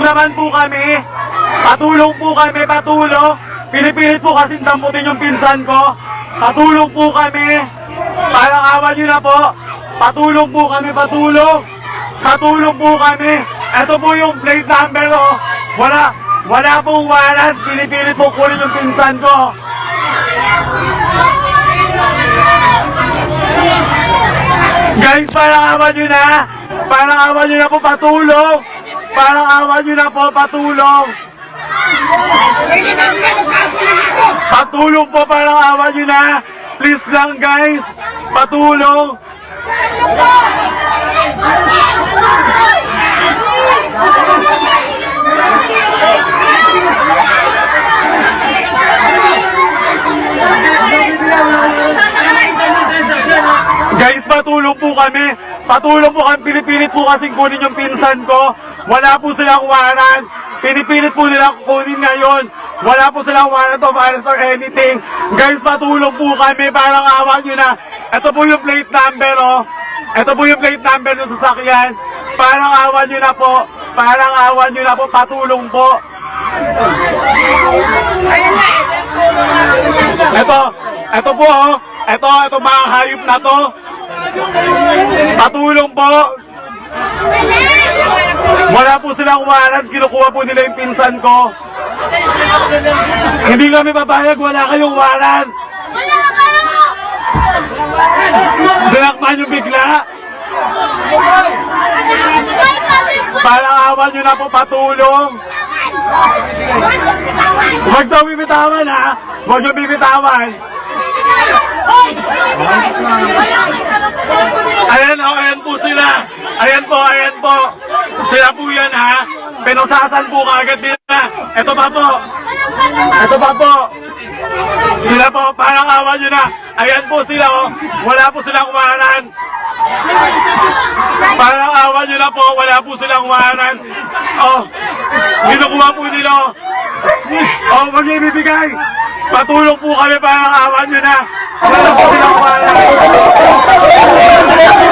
naman po kami. Patulong po kami, patulong. Pinipilit po kasing damputin yung pinsan ko. Patulong po kami. Parang awa nyo na po. Patulong po kami, patulong. Patulong po kami. Ito po yung plate number ko. Wala pong warrant. Pinipilit po kunin yung pinsan ko. Guys, parang awa nyo na. Parang awa nyo na po, patulong. Parang awa nyo na po, patulong. Patulong po, parang awa nyo na. Please lang guys, patulong. Guys, patulong po kami. Patulong po kami. Pinipilit po kasing kunin yung pinsan ko. Wala po silang warrant. Pinipilit po nilang kunin ngayon. Wala po silang warrant of arrest or anything. Guys, patulong po kami. Parang awa nyo na. Ito po yung plate number, oh. Ito po yung plate number ng sasakyan. Parang awa nyo na po. Parang awa nyo na po. Patulong po. Ito po, oh. Ito mga hayop na to. Patulong po. Wala po silang warrant. Kinukuha po nila yung pinsan ko. Hindi kami papayag. Wala kayong warrant. Dinakpan yung bigla. Parang awa nyo na po, patulong. Huwag nyo bibitawan, ha. Huwag nyo bibitawan. Ayan o, ayan po sila. Ayan po. Sila po yan, ha. Pinosasan po kaagad nila. Ito pa po. Sila po, parang awa nyo na. Ayan po sila, oh. Wala po silang warrant. Parang awa nyo na po, wala po silang warrant. Oh, kinukuha po nila. Oh, wag niyo ibibigay. Patulong po kami, parang awa nyo na. Wala po silang warrant. Wala silang warrant.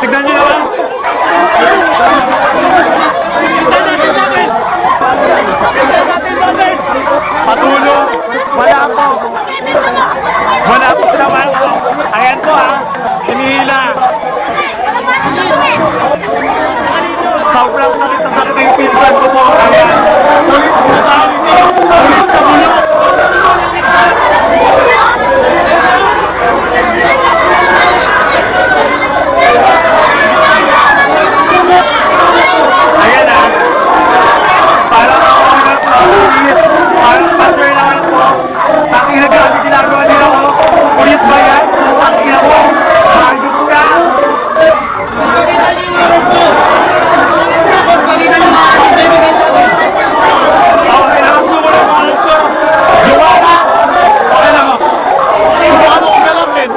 Tignan nyo naman. Patulong. Wala po. Wala po sila man. Ayan po ha. Hinihila. Sobrang sakit na sakit na yung pinsan ko po. Ayan. Police brutality. Police na bulok. Ayan ha. Parang parang passer naman po. Taking na grabe ginagawa nila ko. Police ba yan? Taking na po. Hayop ka. Okay lang, gusto mo na pangalan ko. Joanna. Okay lang ako. Subukan mo kong galapin.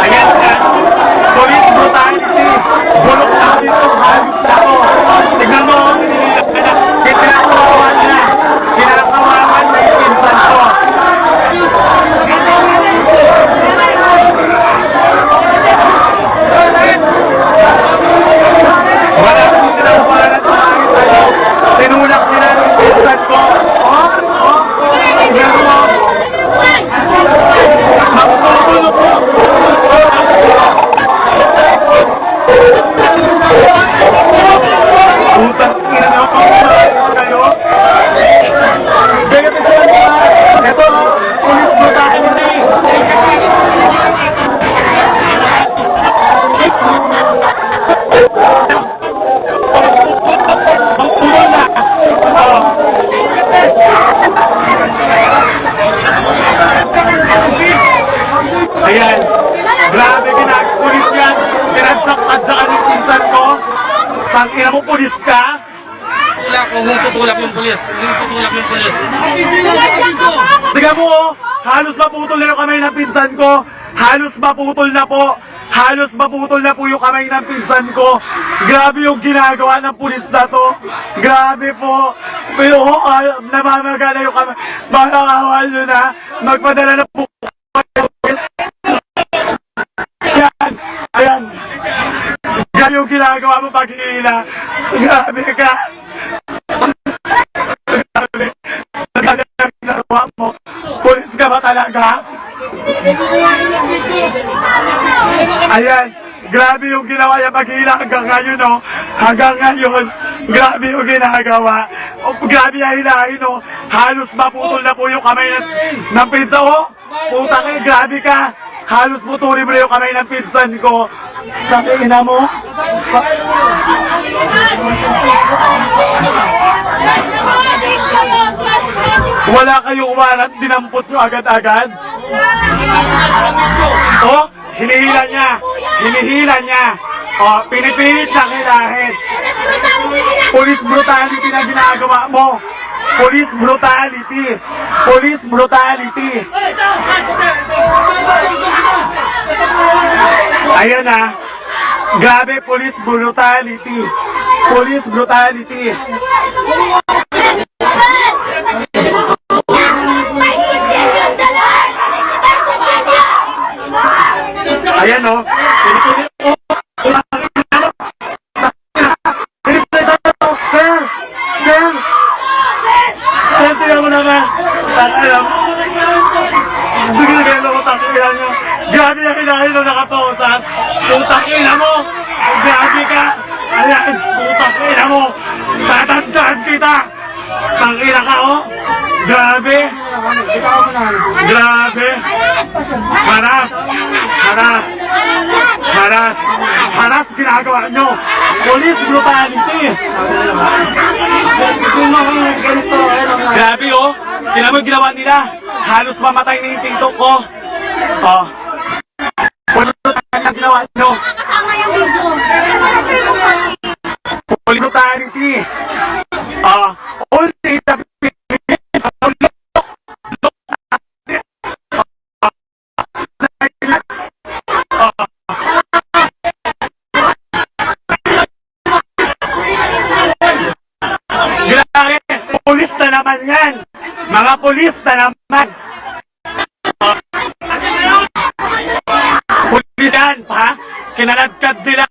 Ayan yan. Police brutality. Bulok na dito. Hayop na ko. Tignan mo. Kinakawawan na. Kinakawawan na yung pinsan ko. Wala po silang parang tumangin tayo. Tinulak nila yung pinsan ko. Tignan mo. Magpapulok po. Utang ina nyo. Kayo. Kaya tignan mo ha. Ito, police brutality. Pagpulol na. Ayan. Grabe pulis yan. Pinagsak-adsakan yung pinsan ko. Tangina mo, pulis ka? Tutulak yung pulis. Tutulak yung pulis. Tingnan mo, halos maputol na yung kamay ng pinsan ko. Halos maputol na po. Halos maputol na po yung kamay ng pinsan ko. Grabe yung ginagawa ng pulis na to. Grabe po. Pero namamagana yung kamay. Makakawal nyo na. Magpadala na po. Ayan. Ayan. Grabe yung ginagawa mo pag-iila. Grabe ka. Grabe. Grabe yung ginagawa mo. Pulis ka ba talaga? Ayan, grabe yung ginawa niya pag-hila hanggang ngayon, no? Hanggang ngayon, grabe yung ginagawa. Grabe yung hilahin, no? Halos maputol na po yung kamay ng pinsan ko. Puta kayo, grabe ka. Halos putulin mo na yung kamay ng pinsan ko. Ina mo. Wala kayong umarat, dinampot nyo agad-agad. Oh, hinihila niya. Hinihila niya. Oh, pinipilit na kilahin. Police brutality na ginagawa mo. Police brutality. Police brutality. Ayan na. Grabe, police brutality. Police brutality. Ayan o. Sir! Sir! Sir, tingnan mo naman. Alam. Bigyan ko takilan nyo. Grabe na kinahin na nakapausan. Putang ina mo. Grabe ka. Ayan. Putang ina mo. Tatandaan kita. Tangina ka o. Grabe. Grabe. Haras. Haras. Haras. Haras ginagawa nyo. Police brutality. Grabe oh. Tingnan mo yung ginawa nila. Halos mamatay na yung TikTok ko. Oh. Police brutality ang ginawa nyo. Police brutality. Oh. Only the Pulis na naman naman yan. Mga pulis na naman. Pulis yan, ha? Kinaladkad nila.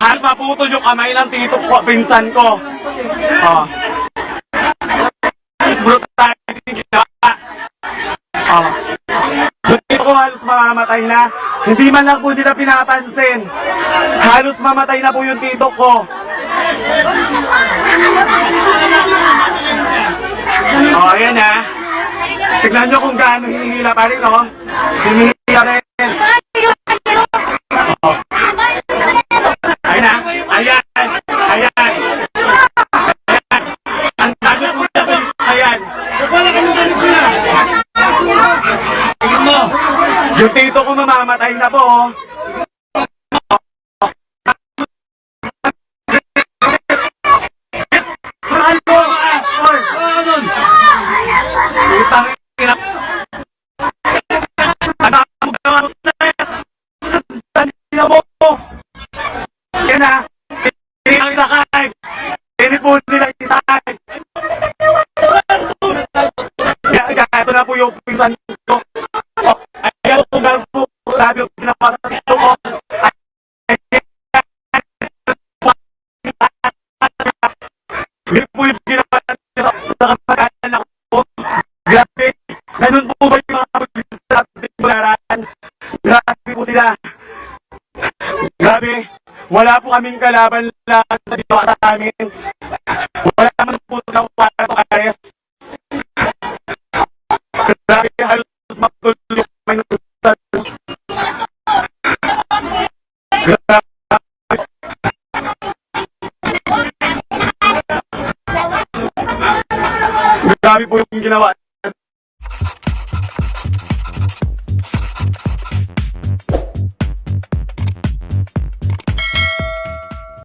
Halos maputol yung kamay ng tito ko, pinsan ko. Oh. Brutality yung ginawa. Oh. Yung tito ko halos mamamatay na. Hindi man lang po nila pinapansin. Halos mamatay na po yung tito ko. Oh, ayan ha. Tignan nyo kung gaano hinihila pa rin, no? Hinihila rin. Oh. Ayan ha. Ayan. Ayan. Ayan. Ang dami po na po. Ayan. Yung tito ko mamamatay na po. Oh. Ito na po yung pinsan ko. Ayan po, gano'n po. Sabi yung pinapasa dito ko. Hindi po yung pinapasa sa kamag-anak ko. Grabe. Ganun po ba yung mga pulis sa tibularan? Grabe po sila. Grabe. Wala po kaming kalaban lang sa dito sa amin. Wala naman po sa warrant of arrest. Grabe, halos magtulog may nusan. Grabe. Grabe po yung ginawa